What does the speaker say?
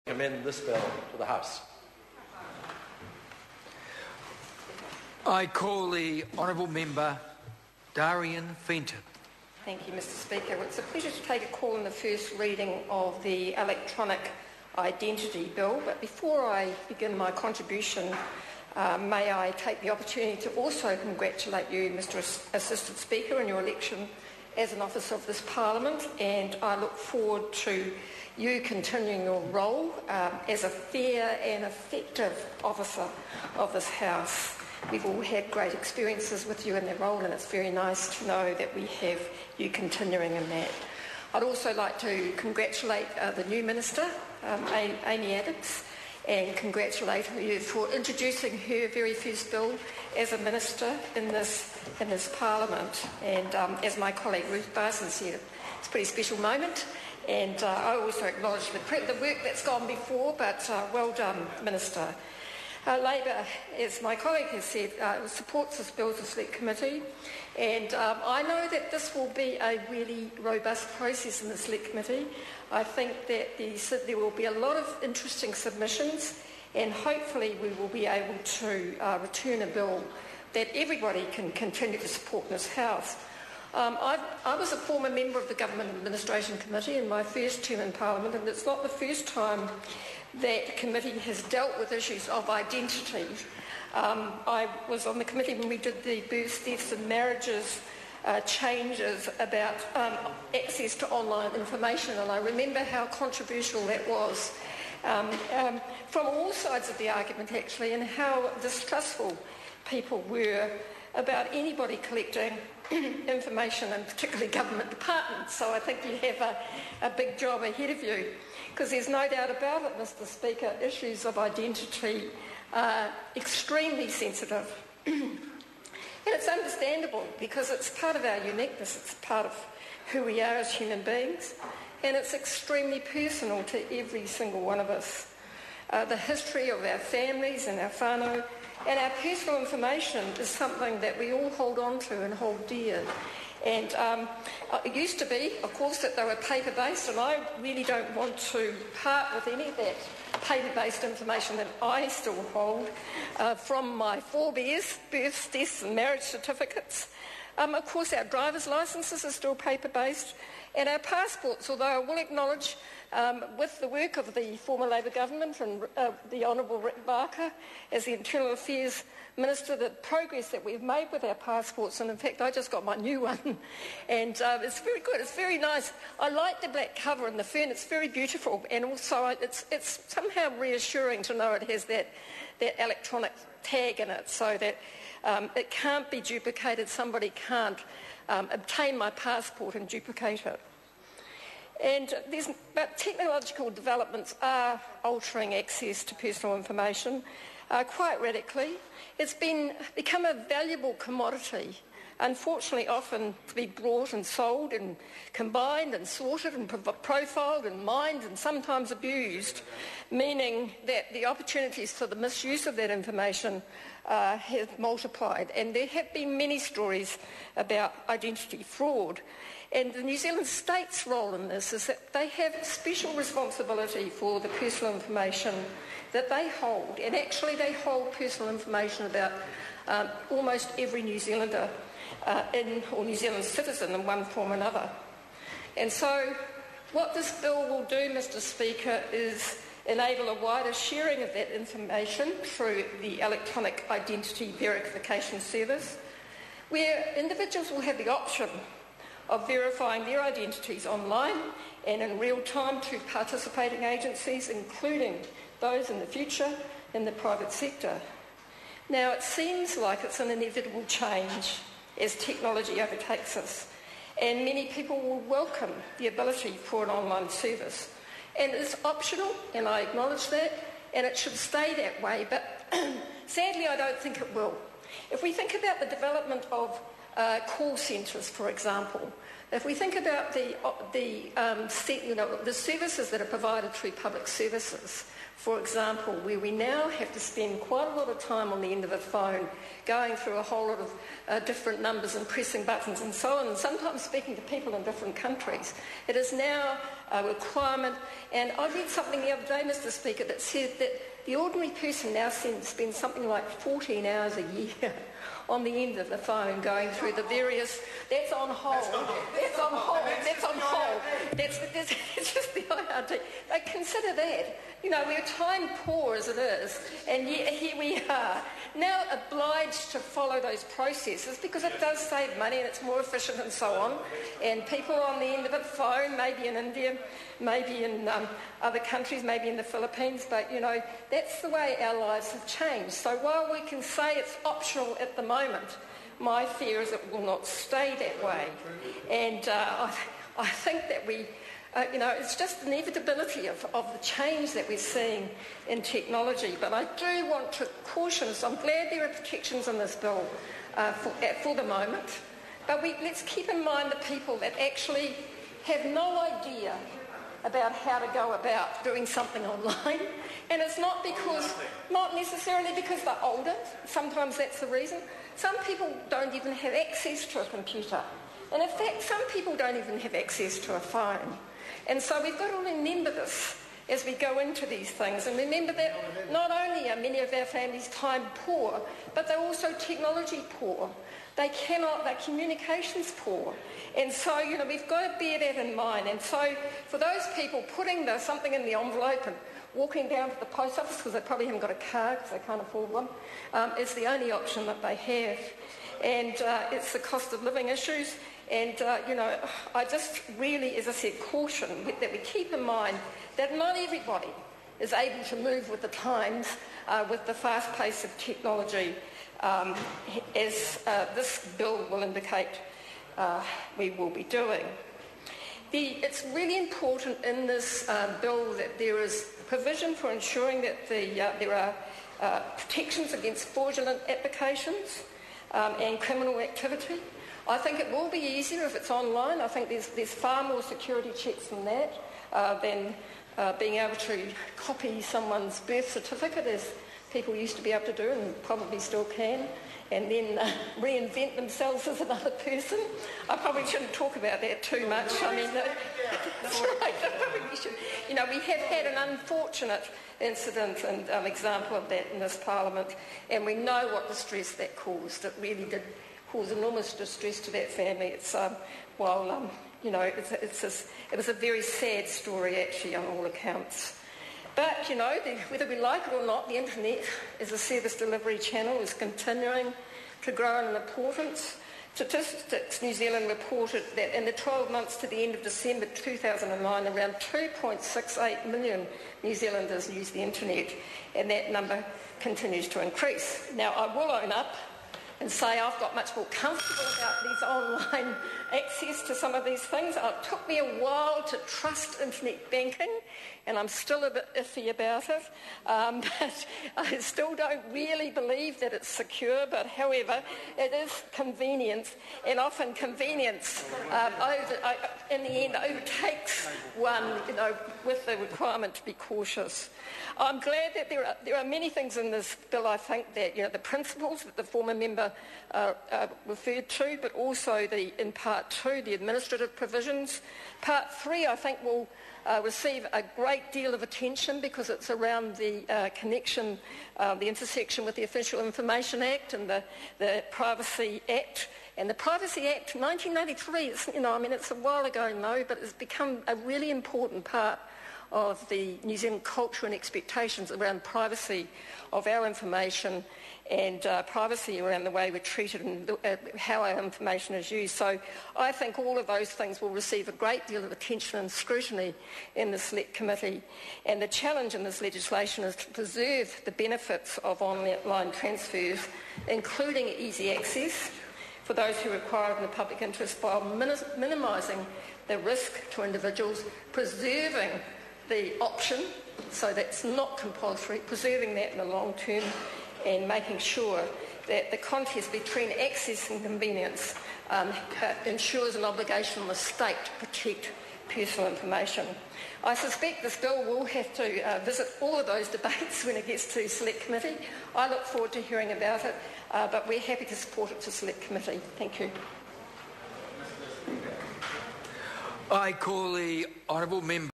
Commend this bill to the House. I call the Honourable Member Darian Fenton. Thank you, Mr Speaker. It's a pleasure to take a call in the first reading of the Electronic Identity Bill, but before I begin my contribution, may I take the opportunity to also congratulate you, Mr Assistant Speaker, on your election as an officer of this Parliament, and I look forward to you continuing your role as a fair and effective officer of this House. We've all had great experiences with you in that role, and it's very nice to know that we have you continuing in that. I'd also like to congratulate the new Minister, Amy Adams, and congratulate her for introducing her very first bill as a Minister in this Parliament. And as my colleague Ruth Barson said, it's a pretty special moment. And I also acknowledge the work that's gone before, but well done, Minister. Labor, as my colleague has said, supports this bill to select committee, and I know that this will be a really robust process in the select committee. I think that there will be a lot of interesting submissions, and hopefully we will be able to return a bill that everybody can continue to support in this House. I was a former member of the Government Administration Committee in my first term in Parliament, and it's not the first time that committee has dealt with issues of identity. I was on the committee when we did the births, deaths and marriages changes about access to online information, and I remember how controversial that was from all sides of the argument actually, and how distrustful people were about anybody collecting information, and particularly government departments. So I think you have a big job ahead of you, because there's no doubt about it, Mr Speaker, issues of identity are extremely sensitive. And it's understandable, because it's part of our uniqueness, it's part of who we are as human beings, and it's extremely personal to every single one of us. The history of our families and our whānau and our personal information is something that we all hold on to and hold dear. And it used to be, of course, that they were paper-based, and I really don't want to part with any of that paper-based information that I still hold from my forebears, births, deaths and marriage certificates. Of course, our driver's licences are still paper-based, and our passports, although I will acknowledge with the work of the former Labor government and the Honourable Rick Barker as the Internal Affairs Minister, the progress that we've made with our passports, and in fact I just got my new one, and it's very good, it's very nice. I like the black cover and the fern, it's very beautiful, and also it's somehow reassuring to know it has that electronic tag in it, so that it can't be duplicated, somebody can't obtain my passport and duplicate it. And but technological developments are altering access to personal information quite radically. It's become a valuable commodity, unfortunately often to be brought and sold and combined and sorted and profiled and mined and sometimes abused, meaning that the opportunities for the misuse of that information have multiplied. And there have been many stories about identity fraud. And the New Zealand State's role in this is that they have special responsibility for the personal information that they hold. And actually they hold personal information about almost every New Zealander or New Zealand citizen in one form or another. And so what this bill will do, Mr Speaker, is enable a wider sharing of that information through the Electronic Identity Verification Service, where individuals will have the option of verifying their identities online and in real time to participating agencies, including those in the future in the private sector. Now, it seems like it's an inevitable change as technology overtakes us, and many people will welcome the ability for an online service. And it's optional, and I acknowledge that, and it should stay that way, but sadly I don't think it will. If we think about the development of call centres, for example, if we think about the services that are provided through public services, for example, where we now have to spend quite a lot of time on the end of a phone going through a whole lot of different numbers and pressing buttons and so on, and sometimes speaking to people in different countries. It is now requirement. And I read something the other day, Mr. Speaker, that said that the ordinary person now spends something like 14 hours a year on the end of the phone going through the various... That's on hold. That's on hold. That's on hold. It's just the IRT. But consider that. You know, we're time poor as it is, and yet here we are, now obliged to follow those processes because it does save money and it's more efficient and so on. And people on the end of a phone, maybe in India, maybe in other countries, maybe in the Philippines, but, you know, that's the way our lives have changed. So while we can say it's optional at the moment, my fear is it will not stay that way. And I think that we... it's just the inevitability of the change that we're seeing in technology. But I do want to caution us. I'm glad there are protections in this bill for the moment. But let's keep in mind the people that actually have no idea about how to go about doing something online. And it's not necessarily because they're older. Sometimes that's the reason. Some people don't even have access to a computer. And in fact, some people don't even have access to a phone. And so we've got to remember this as we go into these things, and remember that not only are many of our families time poor, but they're also technology poor. They're communications poor. And so, we've got to bear that in mind. And so for those people, putting something in the envelope and walking down to the post office, because they probably haven't got a car because they can't afford one, is the only option that they have. And it's the cost of living issues. And, I just really, as I said, caution that we keep in mind that not everybody is able to move with the times, with the fast pace of technology, as this bill will indicate we will be doing. It's really important in this bill that there is provision for ensuring that there are protections against fraudulent applications and criminal activity. I think it will be easier if it's online. I think there's far more security checks than that, than being able to copy someone's birth certificate, as people used to be able to do and probably still can, and then reinvent themselves as another person. I probably shouldn't talk about that too much. I mean, that's right. We have had an unfortunate incident and example of that in this Parliament, and we know what distress that caused. It really did cause enormous distress to that family. It was a very sad story, actually, on all accounts. But, whether we like it or not, the internet as a service delivery channel is continuing to grow in importance. Statistics New Zealand reported that in the 12 months to the end of December 2009, around 2.68 million New Zealanders use the internet, and that number continues to increase. Now, I will own up and say I've got much more comfortable about these online access to some of these things. It took me a while to trust internet banking, and I'm still a bit iffy about it, but I still don't really believe that it's secure. But however, it is convenience, and often convenience in the end overtakes one, with the requirement to be cautious. I'm glad that there are many things in this bill, I think, that the principles that the former member referred to, but also in Part 2, the administrative provisions. Part 3, I think, will receive a great deal of attention because it's around the connection, the intersection with the Official Information Act and the Privacy Act. And the Privacy Act, 1983, it's a while ago, but it's become a really important part of the New Zealand culture and expectations around privacy of our information and privacy around the way we're treated and how our information is used. So I think all of those things will receive a great deal of attention and scrutiny in the Select Committee. And the challenge in this legislation is to preserve the benefits of online transfers, including easy access for those who require it in the public interest, while minimising the risk to individuals, preserving the option, so that's not compulsory, preserving that in the long term, and making sure that the contest between access and convenience ensures an obligation on the state to protect personal information. I suspect this bill will have to visit all of those debates when it gets to Select Committee. I look forward to hearing about it, but we're happy to support it to Select Committee. Thank you. I call the honourable member